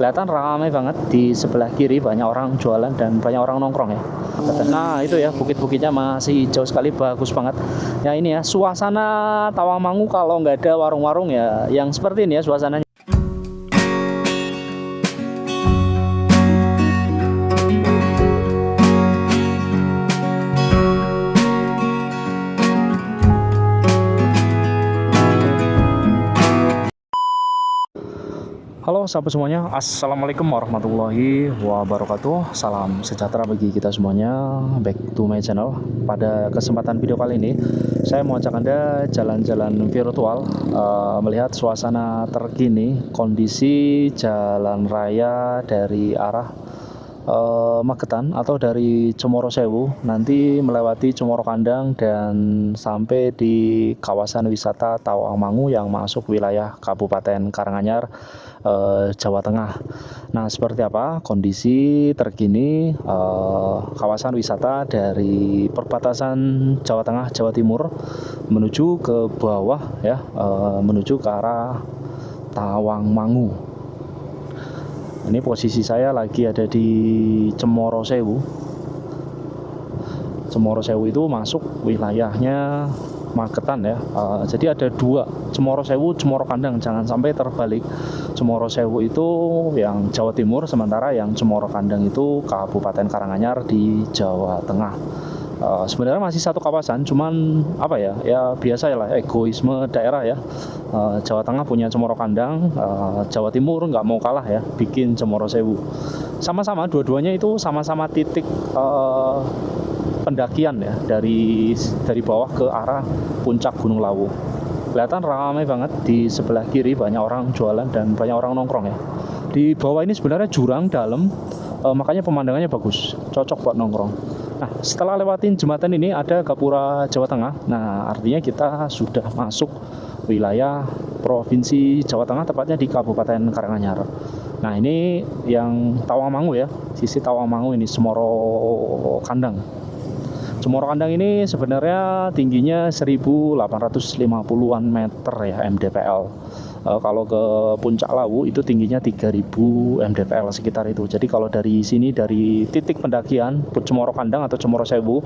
Kelihatan ramai banget di sebelah kiri, banyak orang jualan dan banyak orang nongkrong ya. Nah itu ya, bukit-bukitnya masih hijau sekali, bagus banget. Ya ini ya, suasana Tawangmangu kalau nggak ada warung-warung ya yang seperti ini ya suasananya. Halo sahabat semuanya, Assalamualaikum warahmatullahi wabarakatuh. Salam sejahtera bagi kita semuanya. Back to my channel. Pada kesempatan video kali ini saya mau ajak Anda jalan-jalan virtual, melihat suasana terkini kondisi jalan raya dari arah Magetan atau dari Cemoro Sewu, nanti melewati Cemoro Kandang dan sampai di kawasan wisata Tawangmangu yang masuk wilayah Kabupaten Karanganyar, Jawa Tengah. Nah, seperti apa kondisi terkini kawasan wisata dari perbatasan Jawa Tengah Jawa Timur menuju ke bawah ya, menuju ke arah Tawangmangu. Ini posisi saya lagi ada di Cemoro Sewu. Cemoro Sewu itu masuk wilayahnya Magetan ya. Jadi ada dua, Cemoro Sewu, Cemoro Kandang. Jangan sampai terbalik. Cemoro Sewu itu yang Jawa Timur, sementara yang Cemoro Kandang itu Kabupaten Karanganyar di Jawa Tengah. Sebenarnya masih satu kawasan, cuman apa ya, ya biasa ya lah, egoisme daerah ya. Jawa Tengah punya Cemoro Kandang, Jawa Timur nggak mau kalah ya, bikin Cemoro Sewu. Sama-sama, dua-duanya itu sama-sama titik pendakian ya, dari bawah ke arah puncak Gunung Lawu. Kelihatan ramai banget di sebelah kiri, banyak orang jualan dan banyak orang nongkrong ya. Di bawah ini sebenarnya jurang dalam, makanya pemandangannya bagus, cocok buat nongkrong. Nah, setelah lewatin jembatan ini ada Gapura Jawa Tengah. Nah, artinya kita sudah masuk wilayah Provinsi Jawa Tengah, tepatnya di Kabupaten Karanganyar. Nah, ini yang Tawangmangu ya, sisi Tawangmangu ini, Cemoro Kandang. Cemoro Kandang ini sebenarnya tingginya 1850-an meter ya mdpl. Kalau ke Puncak Lawu itu tingginya 3000 mdpl sekitar itu. Jadi kalau dari sini, dari titik pendakian Cemoro Kandang atau Cemoro Sewu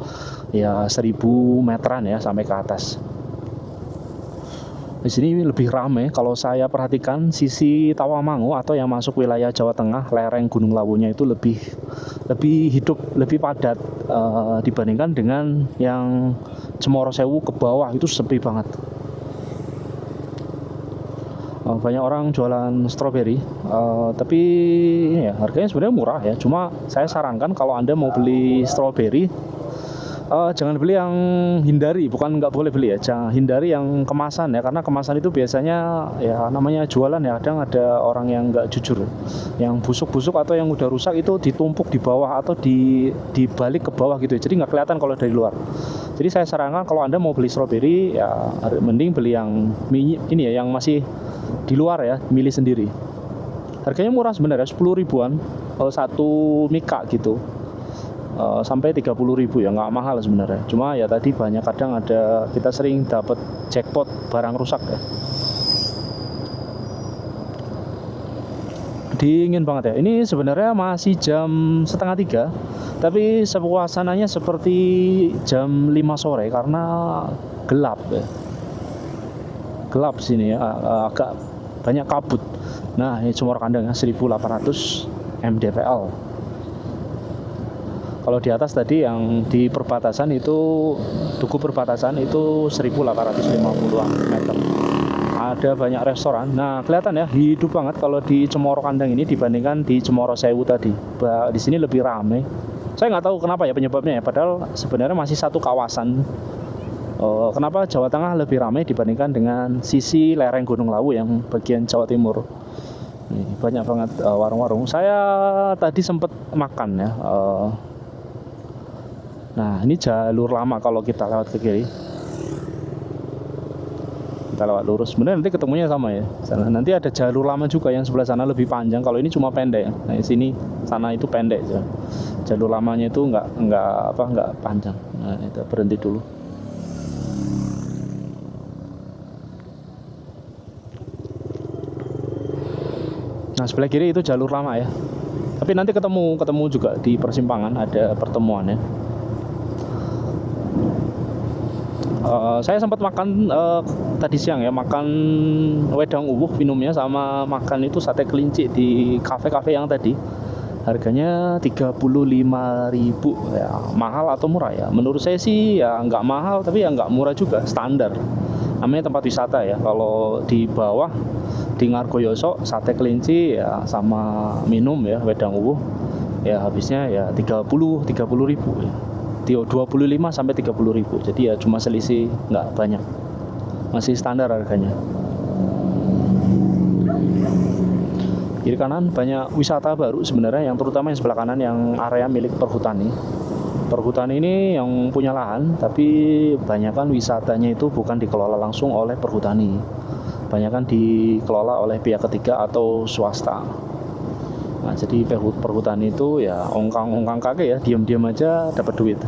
ya 1000 meteran ya sampai ke atas. Di sini lebih ramai kalau saya perhatikan, sisi Tawangmangu atau yang masuk wilayah Jawa Tengah, lereng Gunung Lawunya itu lebih hidup, lebih padat dibandingkan dengan yang Cemoro Sewu ke bawah itu sepi banget. Banyak orang jualan stroberi, tapi ini ya harganya sebenarnya murah ya. Cuma saya sarankan kalau Anda mau beli stroberi, jangan beli yang hindari, bukan nggak boleh beli ya, jangan hindari yang kemasan ya, karena kemasan itu biasanya ya namanya jualan ya, kadang ada orang yang nggak jujur, yang busuk-busuk atau yang udah rusak itu ditumpuk di bawah atau dibalik ke bawah gitu ya, jadi nggak kelihatan kalau dari luar. Jadi saya sarankan kalau Anda mau beli stroberi ya mending beli yang ini ya, yang masih di luar ya, milih sendiri. Harganya murah sebenarnya, 10 ribuan satu mika gitu. Sampai 30.000 ya, nggak mahal sebenarnya. Cuma ya tadi banyak, kadang ada, kita sering dapat jackpot barang rusak ya. Dingin banget ya. Ini sebenarnya masih jam 2:30, tapi suasananya seperti jam 5 sore karena gelap ya. Gelap sini ya, agak banyak kabut. Nah, ini Cemoro Kandang 1800 mdpl. Kalau di atas tadi yang di perbatasan itu, tugu perbatasan itu 1850-an meter. Ada banyak restoran. Nah, kelihatan ya hidup banget kalau di Cemoro Kandang ini dibandingkan di Cemoro Sewu tadi. Di sini lebih ramai. Saya nggak tahu kenapa ya penyebabnya ya, padahal sebenarnya masih satu kawasan. Kenapa Jawa Tengah lebih ramai dibandingkan dengan sisi lereng Gunung Lawu yang bagian Jawa Timur. Nih, banyak banget warung-warung. Saya tadi sempat makan ya. Nah, ini jalur lama kalau kita lewat ke kiri. Kita lewat lurus. Sebenarnya nanti ketemunya sama ya. Nanti ada jalur lama juga yang sebelah sana lebih panjang. Kalau ini cuma pendek. Nah, di sini sana itu pendek ya. Jalur lamanya itu nggak panjang. Nah, kita berhenti dulu. Nah sebelah kiri itu jalur lama ya. Tapi nanti ketemu juga di persimpangan, ada pertemuannya. Saya sempat makan tadi siang ya, makan wedang uwuh minumnya, sama makan itu sate kelinci di kafe-kafe yang tadi. Harganya 35.000 ya. Mahal atau murah ya? Menurut saya sih ya nggak mahal, tapi ya nggak murah juga, standar. Namanya tempat wisata ya. Kalau di bawah di Ngargoyoso sate kelinci ya sama minum ya wedang uwuh ya habisnya ya 30.000 ya. 25 sampai 30.000. Jadi ya cuma selisih nggak banyak. Masih standar harganya. Kiri kanan banyak wisata baru sebenarnya, yang terutama yang sebelah kanan yang area milik perhutani. Perhutani ini yang punya lahan, tapi banyakan wisatanya itu bukan dikelola langsung oleh perhutani. Banyakan dikelola oleh pihak ketiga atau swasta. Nah, jadi perhutani itu ya ongkang kakek ya, diam-diam aja dapat duit.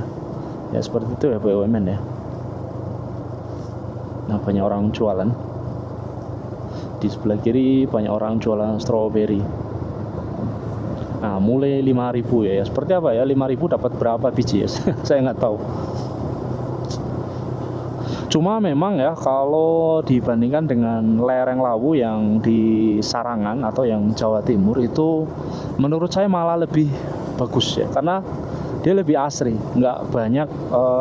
Ya seperti itu ya BUMN ya. Nah, banyak orang jualan. Di sebelah kiri banyak orang jualan stroberi. Nah, mulai 5.000 ya. Seperti apa ya? 5.000 dapat berapa biji ya? Saya nggak tahu. Cuma memang ya kalau dibandingkan dengan lereng Lawu yang di Sarangan atau yang Jawa Timur itu menurut saya malah lebih bagus ya, karena dia lebih asri, nggak banyak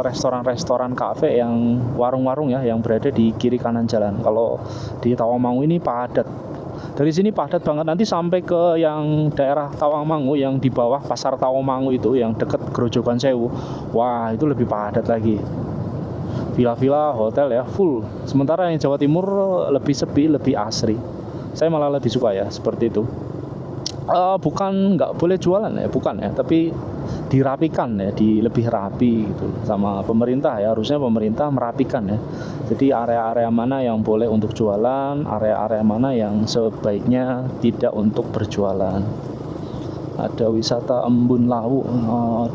restoran-restoran kafe yang warung-warung ya yang berada di kiri kanan jalan. Kalau di Tawangmangu ini padat. Dari sini padat banget, nanti sampai ke yang daerah Tawangmangu yang di bawah pasar Tawangmangu itu yang dekat Grojogan Sewu. Wah, itu lebih padat lagi. Villa-villa, hotel ya full. Sementara yang Jawa Timur lebih sepi, lebih asri. Saya malah lebih suka ya seperti itu. Bukan nggak boleh jualan ya, bukan ya, tapi dirapikan ya, lebih rapi gitu sama pemerintah ya. Harusnya pemerintah merapikan ya. Jadi area-area mana yang boleh untuk jualan, area-area mana yang sebaiknya tidak untuk berjualan. Ada wisata Embun Lawu,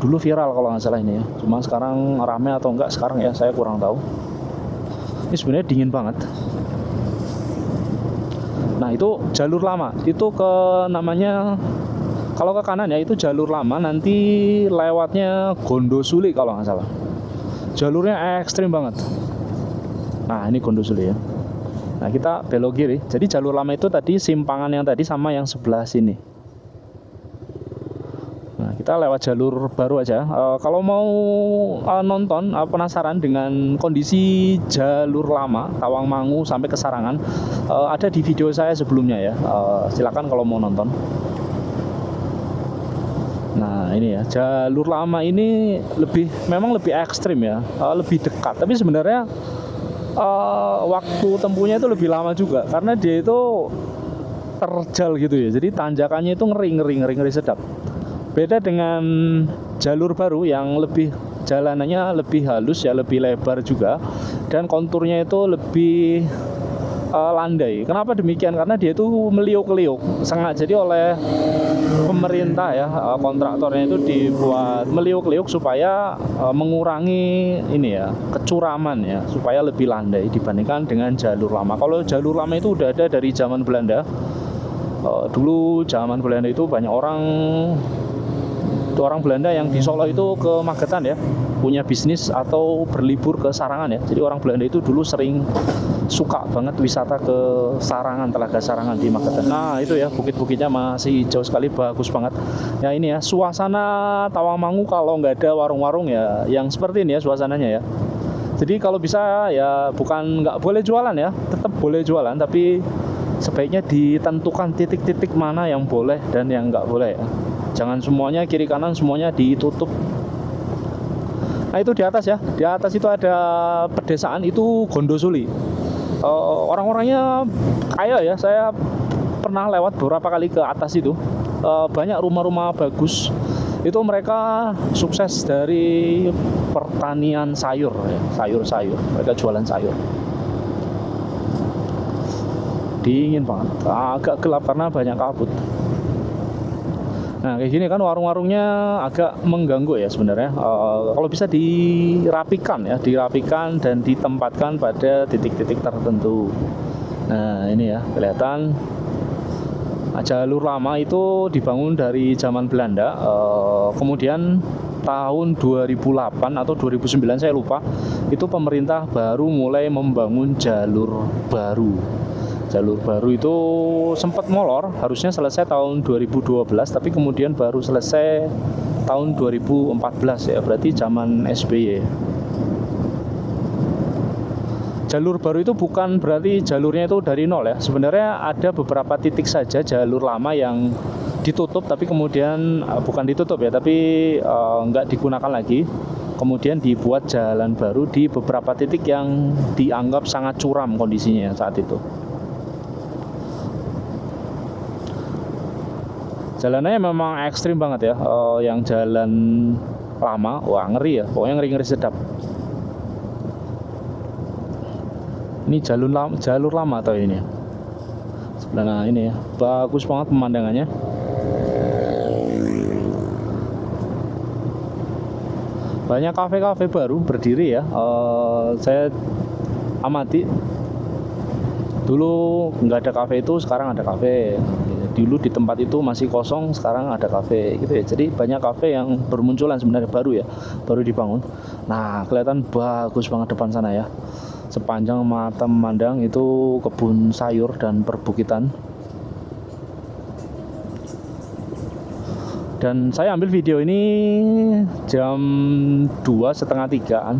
dulu viral kalau nggak salah ini ya. Cuma sekarang rame atau enggak sekarang ya, saya kurang tahu. Ini sebenarnya dingin banget. Nah itu jalur lama, itu ke namanya, kalau ke kanan ya itu jalur lama, nanti lewatnya Gondosuli kalau nggak salah. Jalurnya ekstrim banget. Nah ini Gondosuli ya. Nah kita belok kiri. Jadi jalur lama itu tadi simpangan yang tadi sama yang sebelah sini. Nah kita lewat jalur baru aja. Kalau mau nonton penasaran dengan kondisi jalur lama Tawangmangu sampai ke Sarangan, ada di video saya sebelumnya ya. Silakan kalau mau nonton. Nah ini ya, jalur lama ini memang lebih ekstrim ya, lebih dekat. Tapi sebenarnya waktu tempuhnya itu lebih lama juga, karena dia itu terjal gitu ya. Jadi tanjakannya itu ngeri sedap. Beda dengan jalur baru yang jalanannya lebih halus ya, lebih lebar juga, dan konturnya itu lebih landai. Kenapa demikian? Karena dia itu meliuk-liuk, sengaja jadi oleh pemerintah ya, kontraktornya itu dibuat meliuk-liuk supaya mengurangi ini ya, kecuraman ya, supaya lebih landai dibandingkan dengan jalur lama. Kalau jalur lama itu udah ada dari zaman Belanda. Dulu zaman Belanda itu banyak orang Belanda yang di Solo itu ke Magetan ya, punya bisnis atau berlibur ke Sarangan ya. Jadi orang Belanda itu dulu sering suka banget wisata ke Sarangan, Telaga Sarangan di Magetan. Nah itu ya, bukit-bukitnya masih hijau sekali, bagus banget. Ya ini ya, suasana Tawangmangu kalau nggak ada warung-warung ya, yang seperti ini ya suasananya ya. Jadi kalau bisa ya, bukan nggak boleh jualan ya, tetap boleh jualan, tapi sebaiknya ditentukan titik-titik mana yang boleh dan yang nggak boleh ya. Jangan semuanya kiri kanan semuanya ditutup. Nah itu di atas ya, di atas itu ada pedesaan, itu Gondosuli. Orang-orangnya kaya ya, saya pernah lewat beberapa kali ke atas itu. Banyak rumah-rumah bagus. Itu mereka sukses dari pertanian sayur ya, sayur-sayur. Mereka jualan sayur. Dingin banget, agak gelap karena banyak kabut. Nah kayak gini kan warung-warungnya agak mengganggu ya sebenarnya. Kalau bisa dirapikan dan ditempatkan pada titik-titik tertentu. Nah ini ya kelihatan Jalur lama itu dibangun dari zaman Belanda, kemudian tahun 2008 atau 2009 saya lupa, itu pemerintah baru mulai membangun jalur baru. Jalur baru itu sempat molor, harusnya selesai tahun 2012, tapi kemudian baru selesai tahun 2014 ya, berarti zaman SBY. Jalur baru itu bukan berarti jalurnya itu dari nol ya. Sebenarnya ada beberapa titik saja jalur lama yang ditutup, tapi kemudian bukan ditutup ya, tapi nggak digunakan lagi. Kemudian dibuat jalan baru di beberapa titik yang dianggap sangat curam kondisinya saat itu. Jalanannya memang ekstrim banget ya, yang jalan lama, wah ngeri ya, pokoknya ngeri-ngeri sedap. Ini jalur lama atau ini? Nah ini ya, bagus banget pemandangannya. Banyak kafe-kafe baru berdiri ya, saya amati. Dulu nggak ada kafe itu, sekarang ada kafe. Dulu di tempat itu masih kosong, sekarang ada kafe gitu ya. Jadi banyak kafe yang bermunculan sebenarnya baru ya, baru dibangun. Nah kelihatan bagus banget depan sana ya. Sepanjang mata memandang itu kebun sayur dan perbukitan. Dan saya ambil video ini jam 2:30-an,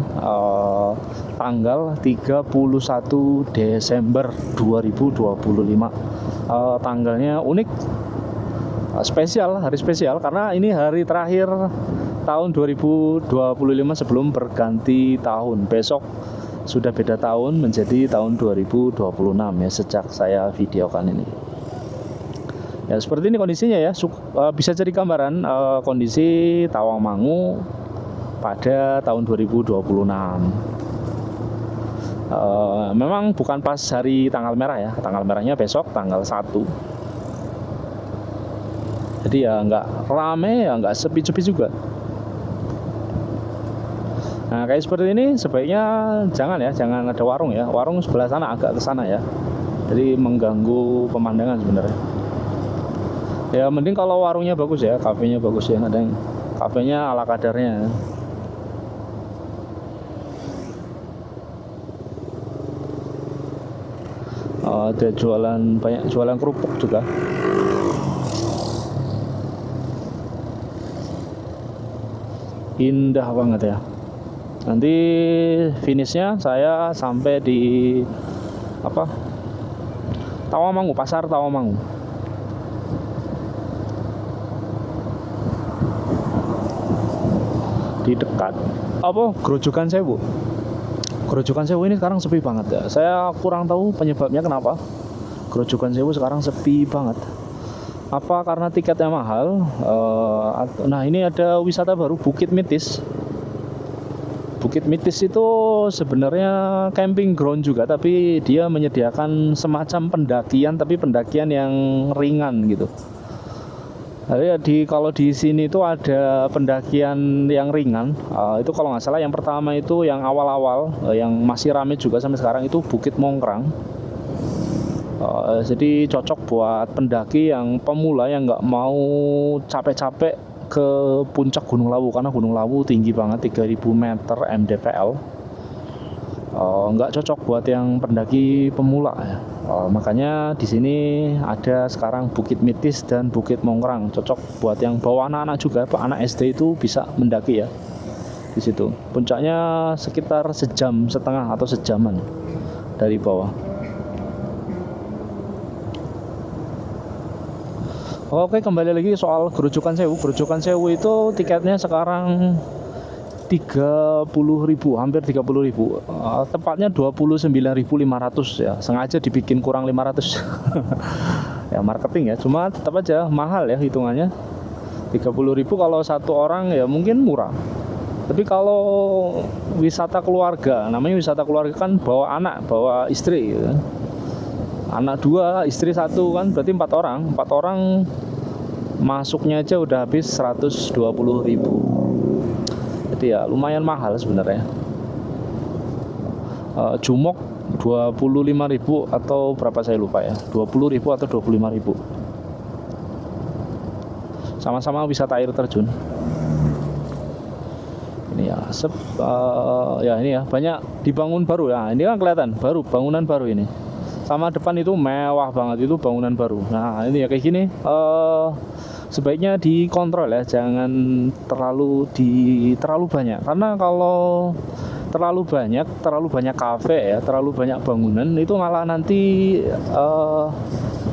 tanggal 31 Desember 2025. Tanggalnya unik, spesial, hari spesial karena ini hari terakhir tahun 2025 sebelum berganti tahun. Besok sudah beda tahun menjadi tahun 2026 ya sejak saya videokan ini. Ya seperti ini kondisinya ya, bisa jadi gambaran kondisi Tawangmangu pada tahun 2026. Memang bukan pas hari tanggal merah ya, tanggal merahnya besok tanggal 1. Jadi ya nggak rame ya nggak sepi-sepi juga. Nah kayak seperti ini sebaiknya jangan ada warung ya, warung sebelah sana agak ke sana ya, jadi mengganggu pemandangan sebenarnya. Ya mending kalau warungnya bagus ya, kafenya bagus ya, ada yang kafenya ala kadarnya. Ada banyak jualan kerupuk juga. Indah banget ya. Nanti finishnya saya sampai di Tawangmangu, pasar Tawangmangu. Di dekat Grojogan Sewu. Grojogan Sewu ini sekarang sepi banget ya. Saya kurang tahu penyebabnya kenapa Grojogan Sewu sekarang sepi banget. Apa karena tiketnya mahal? Nah ini ada wisata baru, Bukit Mitis. Bukit Mitis itu sebenarnya camping ground juga, tapi dia menyediakan semacam pendakian, tapi pendakian yang ringan gitu. Jadi kalau di sini itu ada pendakian yang ringan. Itu kalau nggak salah yang pertama itu yang awal-awal, yang masih ramai juga sampai sekarang itu Bukit Mongkrang. Jadi cocok buat pendaki yang pemula yang nggak mau capek-capek ke puncak Gunung Lawu, karena Gunung Lawu tinggi banget 3000 meter mdpl. Nggak cocok buat yang pendaki pemula ya. Makanya di sini ada sekarang Bukit Mitis dan Bukit Mongkrang, cocok buat yang bawa anak-anak juga, anak SD itu bisa mendaki ya. Di situ puncaknya sekitar 1,5 jam atau sejaman dari bawah. Oke, kembali lagi soal Grojogan Sewu. Grojogan Sewu itu tiketnya sekarang 30.000, hampir 30.000. Tepatnya 29.500 ya. Sengaja dibikin kurang 500. Ya marketing ya, cuma tetap aja mahal ya hitungannya. 30.000 kalau satu orang ya mungkin murah. Tapi kalau wisata keluarga, namanya wisata keluarga kan bawa anak, bawa istri gitu. Anak 2, istri 1 kan berarti 4 orang. 4 orang masuknya aja udah habis 120.000. Jadi ya lumayan mahal sebenarnya. Jumok 25.000 atau berapa saya lupa ya. 20.000 atau 25.000. sama-sama wisata air terjun. Ini ya, ya ini ya banyak dibangun baru ya. Ini kan kelihatan baru, bangunan baru ini. Sama depan itu mewah banget, itu bangunan baru. Nah ini ya kayak gini. Sebaiknya dikontrol ya, jangan terlalu banyak. Karena kalau terlalu banyak kafe ya, terlalu banyak bangunan, itu malah nanti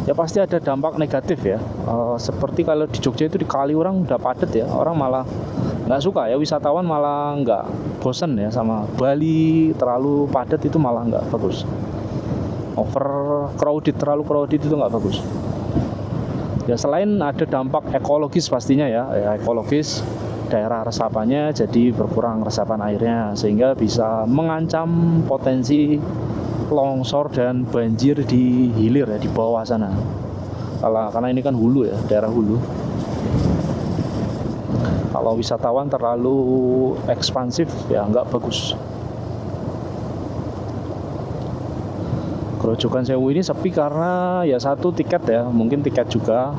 ya pasti ada dampak negatif ya. Seperti kalau di Jogja itu di Kaliurang udah padat ya, orang malah nggak suka ya, wisatawan malah nggak bosen ya sama Bali. Terlalu padat itu malah nggak bagus, terlalu crowded itu nggak bagus ya. Selain ada dampak ekologis pastinya ya, ekologis, daerah resapannya jadi berkurang resapan airnya, sehingga bisa mengancam potensi longsor dan banjir di hilir ya, di bawah sana. Karena ini kan hulu ya, daerah hulu. Kalau wisatawan terlalu ekspansif ya nggak bagus. Grojogan Sewu ini sepi karena ya satu tiket ya, mungkin tiket juga.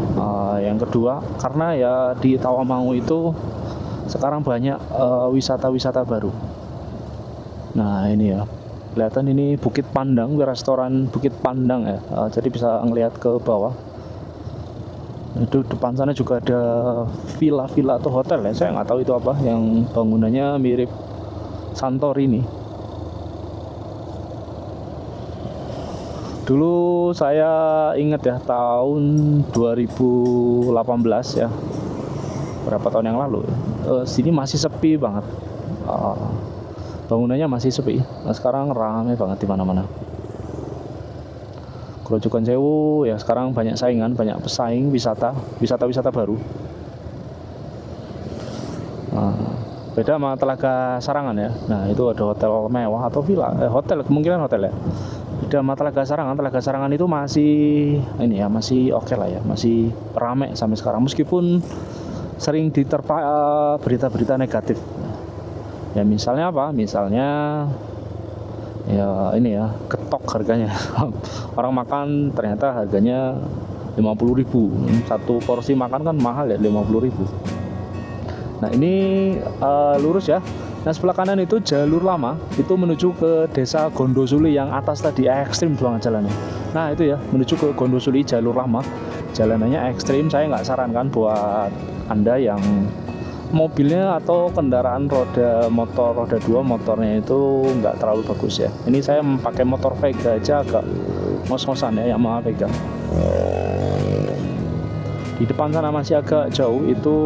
Yang kedua karena ya di Tawamangu itu sekarang banyak wisata-wisata baru. Nah ini ya, kelihatan ini Bukit Pandang, restoran Bukit Pandang ya. Jadi bisa ngelihat ke bawah. Itu depan sana juga ada villa-villa atau hotel ya, saya nggak tahu itu apa, yang bangunannya mirip Santorini. Dulu saya ingat ya, tahun 2018 ya, berapa tahun yang lalu, sini masih sepi banget, bangunannya masih sepi. Nah, sekarang ramai banget di mana-mana. Grojogan Sewu ya sekarang banyak saingan, banyak pesaing wisata baru. Beda sama Telaga Sarangan ya. Nah itu ada hotel mewah atau villa, hotel, kemungkinan hotel ya. Beda sama Telaga Sarangan. Telaga Sarangan itu masih ini ya, masih oke lah ya, masih ramai sampai sekarang, meskipun sering diterpa berita-berita negatif. Ya misalnya apa? Misalnya ya ini ya, ketok harganya. Orang makan ternyata harganya 50.000. Satu porsi makan kan mahal ya, 50.000. Nah ini lurus ya. Nah sebelah kanan itu jalur lama, itu menuju ke desa Gondosuli yang atas tadi, ekstrim banget jalannya. Nah itu ya, menuju ke Gondosuli jalur lama, jalanannya ekstrim. Saya nggak sarankan buat Anda yang mobilnya atau kendaraan motor roda 2, motornya itu nggak terlalu bagus ya. Ini saya pakai motor Vega aja agak ngos-ngosan ya, Yamaha Vega. Di depan sana masih agak jauh, itu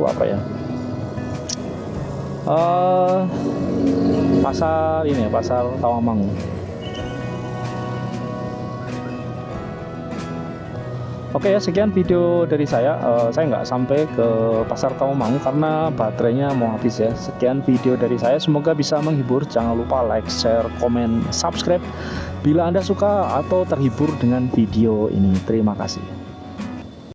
apa ya, pasar ini ya, pasar Tawamangu. Oke ya, sekian video dari saya. Saya nggak sampai ke pasar Tawamangu karena baterainya mau habis ya. Sekian video dari saya, semoga bisa menghibur. Jangan lupa like, share, komen, subscribe bila Anda suka atau terhibur dengan video ini. Terima kasih.